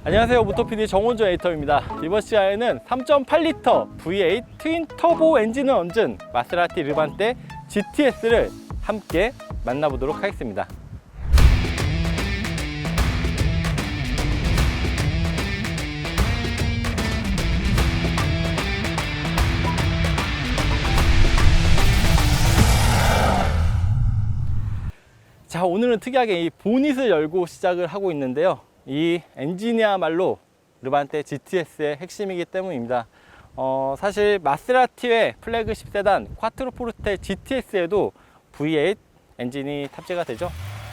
안녕하세요, 모토PD 정원조 에디터입니다. 이번 시간에는 3.8L V8 트윈 터보 엔진을 얹은 마세라티 르반떼 GTS를 함께 만나보도록 하겠습니다. 자, 오늘은 특이하게 이 보닛을 열고 시작을 하고 있는데요. 이 엔진이야말로 르반떼 GTS의 핵심이기 때문입니다. 사실 마세라티의 플래그십 세단 콰트로포르테 GTS에도 V8 엔진이 탑재가 되죠.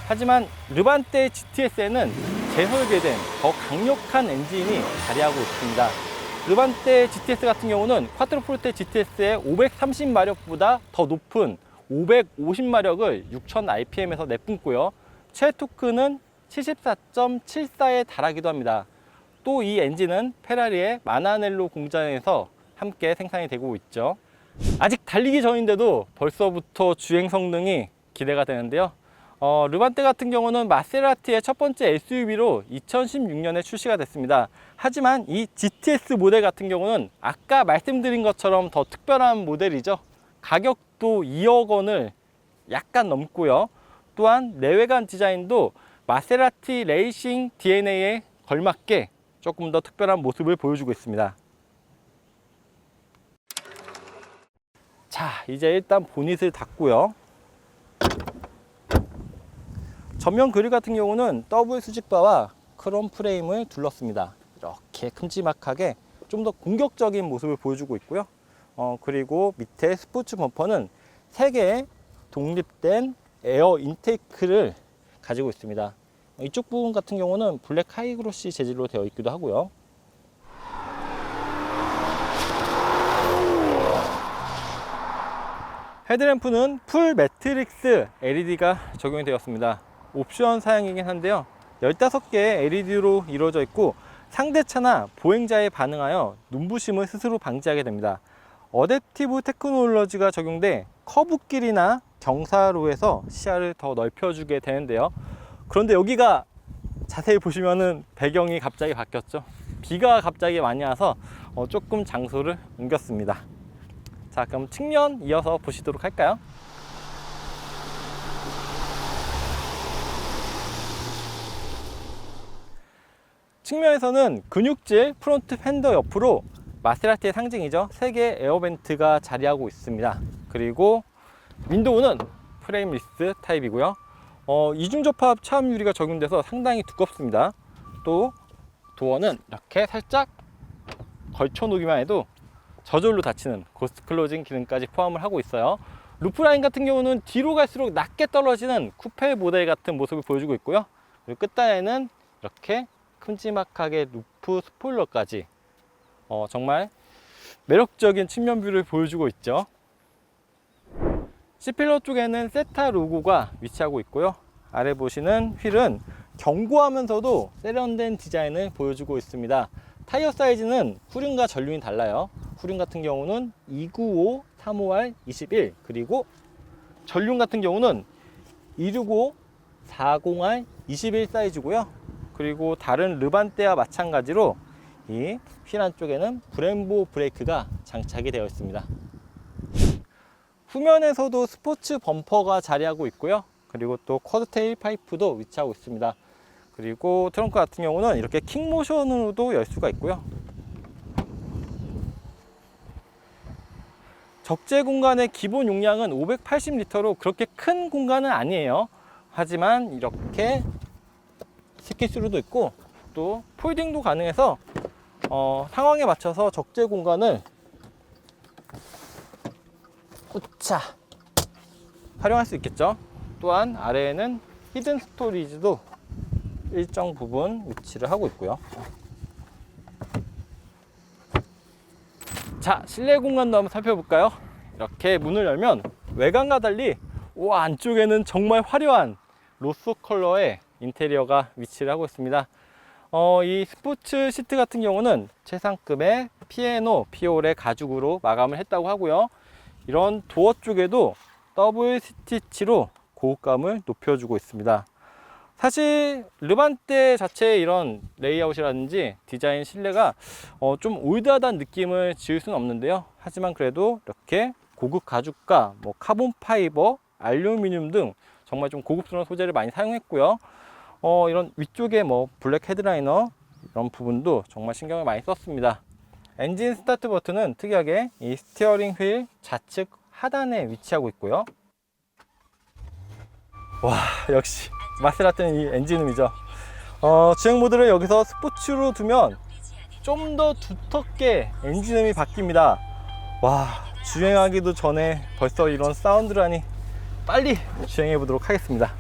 하지만 르반떼 GTS에는 재설계된 더 강력한 엔진이 자리하고 있습니다. 르반떼 GTS 같은 경우는 콰트로포르테 GTS의 530마력보다 더 높은 550마력을 6000rpm에서 내뿜고요. 최토크는 74.74에 달하기도 합니다. 또 이 엔진은 페라리의 마나넬로 공장에서 함께 생산이 되고 있죠. 아직 달리기 전인데도 벌써부터 주행 성능이 기대가 되는데요. 르반떼 같은 경우는 마세라티의 첫 번째 SUV로 2016년에 출시가 됐습니다. 하지만 이 GTS 모델 같은 경우는 아까 말씀드린 것처럼 더 특별한 모델이죠. 가격도 2억 원을 약간 넘고요. 또한 내외관 디자인도 마세라티 레이싱 DNA에 걸맞게 조금 더 특별한 모습을 보여주고 있습니다. 자, 이제 일단 보닛을 닫고요. 전면 그릴 같은 경우는 더블 수직바와 크롬 프레임을 둘렀습니다. 이렇게 큼지막하게 좀 더 공격적인 모습을 보여주고 있고요. 그리고 밑에 스포츠 범퍼는 3개의 독립된 에어 인테이크를 가지고 있습니다. 이쪽 부분 같은 경우는 블랙 하이그로시 재질로 되어 있기도 하고요. 헤드램프는 풀 매트릭스 LED가 적용이 되었습니다. 옵션 사양이긴 한데요, 15개의 LED로 이루어져 있고 상대차나 보행자에 반응하여 눈부심을 스스로 방지하게 됩니다. 어댑티브 테크놀로지가 적용돼 커브길이나 경사로에서 시야를 더 넓혀주게 되는데요. 그런데 여기가 자세히 보시면은 배경이 갑자기 바뀌었죠. 비가 갑자기 많이 와서 조금 장소를 옮겼습니다. 자, 그럼 측면 이어서 보시도록 할까요? 측면에서는 근육질 프론트 팬더 옆으로 마세라티의 상징이죠, 3개의 에어벤트가 자리하고 있습니다. 그리고 윈도우는 프레임리스 타입이고요. 이중접합 차음 유리가 적용돼서 상당히 두껍습니다. 또 도어는 이렇게 살짝 걸쳐 놓기만 해도 저절로 닫히는 고스트 클로징 기능까지 포함을 하고 있어요. 루프라인 같은 경우는 뒤로 갈수록 낮게 떨어지는 쿠페 모델 같은 모습을 보여주고 있고요. 그리고 끝단에는 이렇게 큼지막하게 루프 스포일러까지 정말 매력적인 측면뷰를 보여주고 있죠. C필러 쪽에는 세타 로고가 위치하고 있고요. 아래 보시는 휠은 견고하면서도 세련된 디자인을 보여주고 있습니다. 타이어 사이즈는 후륜과 전륜이 달라요. 후륜 같은 경우는 295, 35R, 21, 그리고 전륜 같은 경우는 265, 40R, 21 사이즈고요. 그리고 다른 르반떼와 마찬가지로 이 휠 안쪽에는 브렘보 브레이크가 장착이 되어 있습니다. 후면에서도 스포츠 범퍼가 자리하고 있고요. 그리고 또 쿼드테일 파이프도 위치하고 있습니다. 그리고 트렁크 같은 경우는 이렇게 킥모션으로도 열 수가 있고요. 적재 공간의 기본 용량은 580리터로 그렇게 큰 공간은 아니에요. 하지만 이렇게 스키스루도 있고 또 폴딩도 가능해서 상황에 맞춰서 적재 공간을 활용할 수 있겠죠. 또한 아래에는 히든 스토리지도 일정 부분 위치를 하고 있고요. 자, 실내 공간도 한번 살펴볼까요? 이렇게 문을 열면 외관과 달리 안쪽에는 정말 화려한 로스 컬러의 인테리어가 위치를 하고 있습니다. 이 스포츠 시트 같은 경우는 최상급의 피에노 피올의 가죽으로 마감을 했다고 하고요. 이런 도어 쪽에도 더블 스티치로 고급감을 높여주고 있습니다. 사실 르반떼 자체의 이런 레이아웃이라든지 디자인 실내가 좀 올드하다는 느낌을 지울 수는 없는데요. 하지만 그래도 이렇게 고급 가죽과 뭐 카본 파이버, 알루미늄 등 정말 좀 고급스러운 소재를 많이 사용했고요. 이런 위쪽에 뭐 블랙 헤드라이너 이런 부분도 정말 신경을 많이 썼습니다. 엔진 스타트 버튼은 특이하게 이 스티어링 휠 좌측 하단에 위치하고 있고요. 와, 역시 마세라티는 이 엔진음이죠. 주행 모드를 여기서 스포츠로 두면 좀 더 두텁게 엔진음이 바뀝니다. 와, 주행하기도 전에 벌써 이런 사운드라니. 빨리 주행해 보도록 하겠습니다.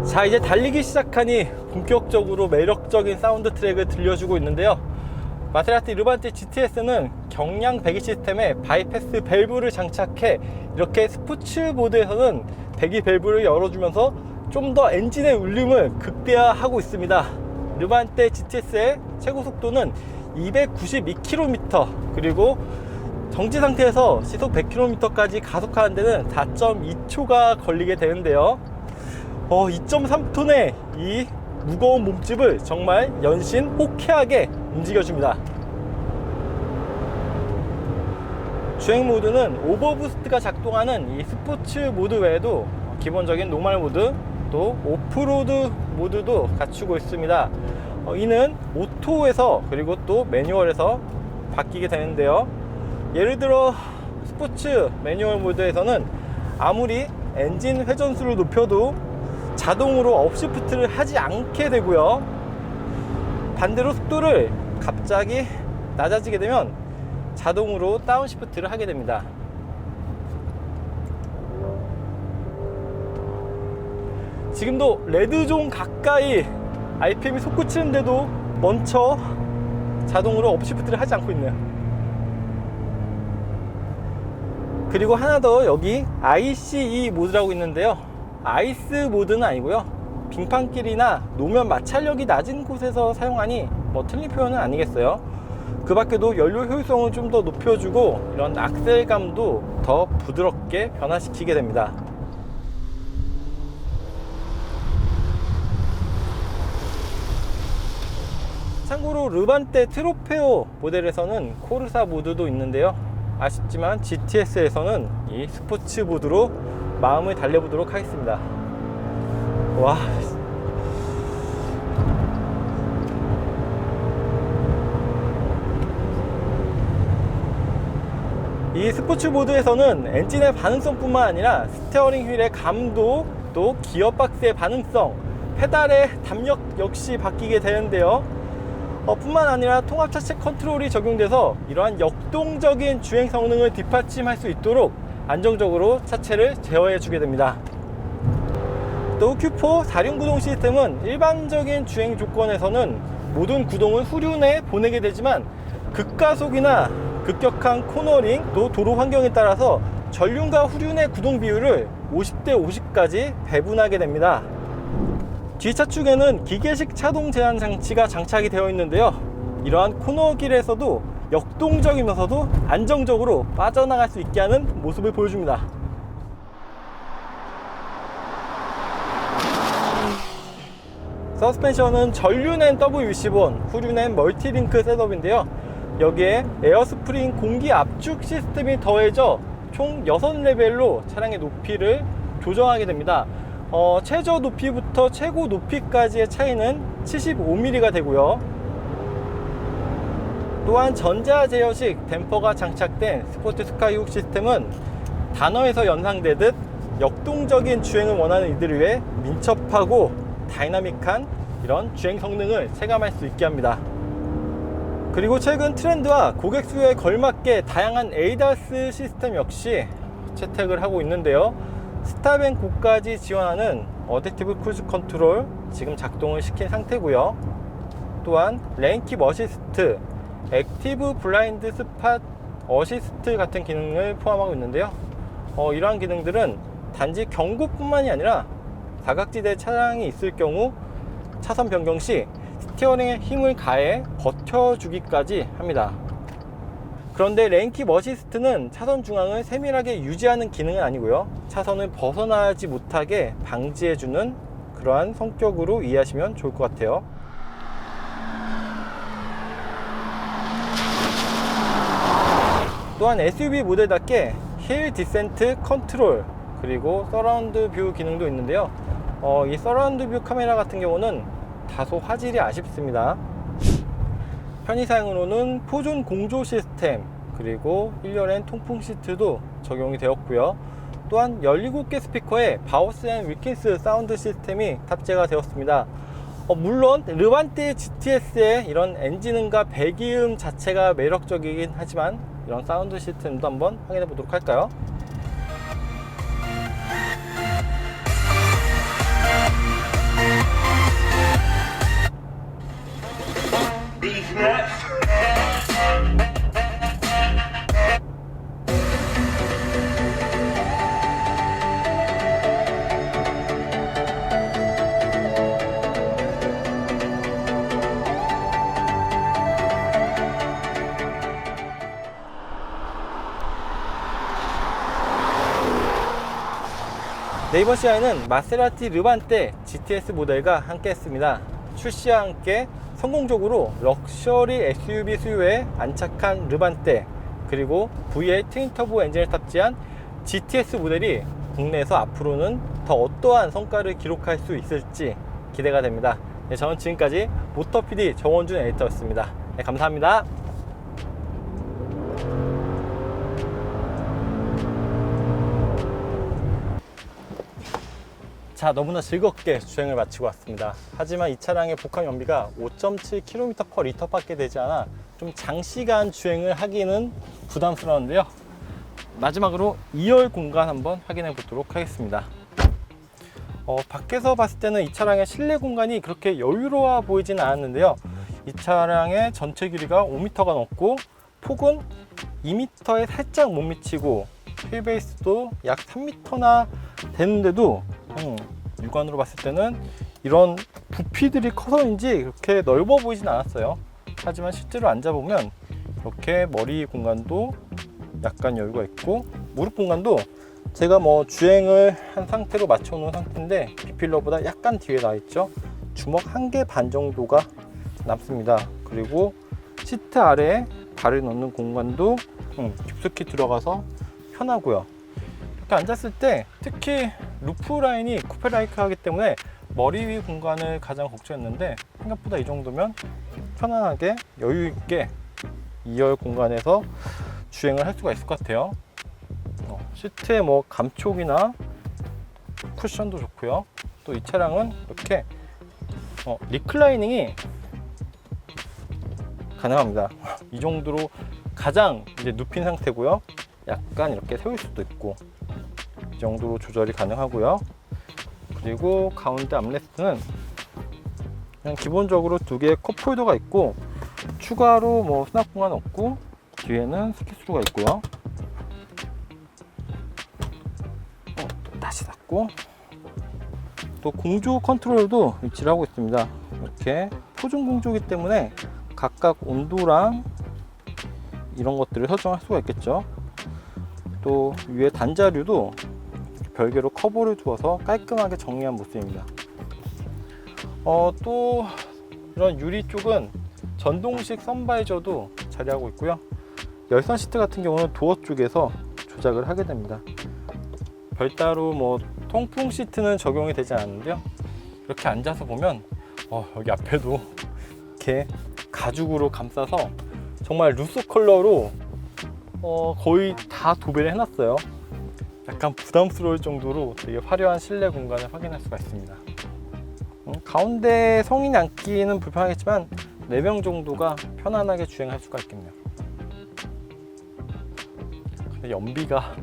자, 이제 달리기 시작하니 본격적으로 매력적인 사운드 트랙을 들려주고 있는데요. 마세라티 르반떼 GTS는 경량 배기 시스템에 바이패스 밸브를 장착해 이렇게 스포츠 모드에서는 배기 밸브를 열어주면서 좀 더 엔진의 울림을 극대화하고 있습니다. 르반떼 GTS의 최고 속도는 292km, 그리고 정지 상태에서 시속 100km까지 가속하는 데는 4.2초가 걸리게 되는데요. 2.3톤의 이 무거운 몸집을 정말 연신 호쾌하게 움직여줍니다. 주행 모드는 오버부스트가 작동하는 이 스포츠 모드 외에도 기본적인 노멀 모드, 또 오프로드 모드도 갖추고 있습니다. 이는 오토에서 그리고 또 매뉴얼에서 바뀌게 되는데요. 예를 들어 스포츠 매뉴얼 모드에서는 아무리 엔진 회전수를 높여도 자동으로 업시프트를 하지 않게 되고요. 반대로 속도를 갑자기 낮아지게 되면 자동으로 다운시프트를 하게 됩니다. 지금도 레드존 가까이 RPM이 솟구치는데도 멈춰 자동으로 업시프트를 하지 않고 있네요. 그리고 하나 더, 여기 ICE 모드라고 있는데요. 아이스 모드는 아니고요. 빙판길이나 노면 마찰력이 낮은 곳에서 사용하니 뭐 틀린 표현은 아니겠어요. 그 밖에도 연료 효율성을 좀 더 높여주고 이런 악셀감도 더 부드럽게 변화시키게 됩니다. 참고로 르반떼 트로페오 모델에서는 코르사 모드도 있는데요. 아쉽지만 GTS에서는 이 스포츠 모드로 마음을 달래보도록 하겠습니다. 와, 이 스포츠 모드에서는 엔진의 반응성 뿐만 아니라 스티어링 휠의 감도, 또 기어 박스의 반응성, 페달의 담력 역시 바뀌게 되는데요. 뿐만 아니라 통합 차체 컨트롤이 적용돼서 이러한 역동적인 주행 성능을 뒷받침할 수 있도록 안정적으로 차체를 제어해 주게 됩니다. 또 Q4 4륜 구동 시스템은 일반적인 주행 조건에서는 모든 구동을 후륜에 보내게 되지만 극가속이나 급격한 코너링, 또 도로 환경에 따라서 전륜과 후륜의 구동 비율을 50대 50까지 배분하게 됩니다. 뒷차축에는 기계식 차동 제한 장치가 장착이 되어 있는데요. 이러한 코너길에서도 역동적이면서도 안정적으로 빠져나갈 수 있게 하는 모습을 보여줍니다. 서스펜션은 전륜엔 W60원, 후륜엔 멀티링크 셋업인데요. 여기에 에어스프링 공기 압축 시스템이 더해져 총 6레벨로 차량의 높이를 조정하게 됩니다. 최저 높이부터 최고 높이까지의 차이는 75mm가 되고요. 또한 전자 제어식 댐퍼가 장착된 스포츠 스카이 훅 시스템은 단어에서 연상되듯 역동적인 주행을 원하는 이들을 위해 민첩하고 다이나믹한 이런 주행 성능을 체감할 수 있게 합니다. 그리고 최근 트렌드와 고객 수요에 걸맞게 다양한 ADAS 시스템 역시 채택을 하고 있는데요. 스탑 앤 고까지 지원하는 어댑티브 크루즈 컨트롤 지금 작동을 시킨 상태고요. 또한 레인킵 어시스트, 액티브 블라인드 스팟 어시스트 같은 기능을 포함하고 있는데요. 이러한 기능들은 단지 경고뿐만이 아니라 사각지대 차량이 있을 경우 차선 변경 시 스티어링에 힘을 가해 버텨주기까지 합니다. 그런데 랭킵 어시스트는 차선 중앙을 세밀하게 유지하는 기능은 아니고요, 차선을 벗어나지 못하게 방지해주는 그러한 성격으로 이해하시면 좋을 것 같아요. 또한 SUV 모델답게 힐 디센트 컨트롤 그리고 서라운드 뷰 기능도 있는데요, 이 서라운드 뷰 카메라 같은 경우는 다소 화질이 아쉽습니다. 편의 사용으로는 포존 공조 시스템 그리고 1열엔 통풍 시트도 적용이 되었고요. 또한 17개 스피커에 바우스 앤 윌킨스 사운드 시스템이 탑재가 되었습니다. 물론 르반테 GTS의 이런 엔진음과 배기음 자체가 매력적이긴 하지만 이런 사운드 시스템도 한번 확인해 보도록 할까요? 네, 이번 시간에는 마세라티 르반테 GTS 모델과 함께 했습니다. 출시와 함께 성공적으로 럭셔리 SUV 수요에 안착한 르반테 그리고 V8 트윈터보 엔진을 탑재한 GTS 모델이 국내에서 앞으로는 더 어떠한 성과를 기록할 수 있을지 기대가 됩니다. 네, 저는 지금까지 모터 PD 정원준 에디터였습니다. 네, 감사합니다. 자, 너무나 즐겁게 주행을 마치고 왔습니다. 하지만 이 차량의 복합 연비가 5.7km/L 밖에 되지 않아 좀 장시간 주행을 하기는 부담스러운데요, 마지막으로 2열 공간 한번 확인해 보도록 하겠습니다. 밖에서 봤을 때는 이 차량의 실내 공간이 그렇게 여유로워 보이지는 않았는데요, 이 차량의 전체 길이가 5m가 넘고 폭은 2m에 살짝 못 미치고 휠베이스도 약 3m나 되는데도 육안으로 봤을 때는 이런 부피들이 커서인지 그렇게 넓어 보이진 않았어요. 하지만 실제로 앉아보면 이렇게 머리 공간도 약간 여유가 있고 무릎 공간도 제가 주행을 한 상태로 맞춰 놓은 상태인데 B필러보다 약간 뒤에 나 있죠. 주먹 1개 반 정도가 남습니다. 그리고 시트 아래에 발을 넣는 공간도 깊숙이 들어가서 편하고요. 이렇게 앉았을 때 특히 루프 라인이 쿠페라이크 하기 때문에 머리 위 공간을 가장 걱정했는데 생각보다 이 정도면 편안하게 여유 있게 2열 공간에서 주행을 할 수가 있을 것 같아요. 시트에 감촉이나 쿠션도 좋고요. 또 이 차량은 이렇게 리클라이닝이 가능합니다. 이 정도로 가장 이제 눕힌 상태고요. 약간 이렇게 세울 수도 있고 이 정도로 조절이 가능하고요. 그리고 가운데 암레스트는 그냥 기본적으로 2개의 컵홀더가 있고 추가로 수납 공간 없고 뒤에는 스키스루가 있고요. 또 다시 닫고 또 공조 컨트롤도 위치를 하고 있습니다. 이렇게 표준 공조이기 때문에 각각 온도랑 이런 것들을 설정할 수가 있겠죠. 또 위에 단자류도 별개로 커버를 두어서 깔끔하게 정리한 모습입니다. 또 이런 유리 쪽은 전동식 선바이저도 자리하고 있고요. 열선 시트 같은 경우는 도어 쪽에서 조작을 하게 됩니다. 별따로 통풍 시트는 적용이 되지 않는데요, 이렇게 앉아서 보면 여기 앞에도 이렇게 가죽으로 감싸서 정말 루스 컬러로 거의 다 도배를 해놨어요. 약간 부담스러울 정도로 되게 화려한 실내 공간을 확인할 수가 있습니다. 가운데 성인이 앉기는 불편하겠지만 4명 정도가 편안하게 주행할 수가 있겠네요. 근데 연비가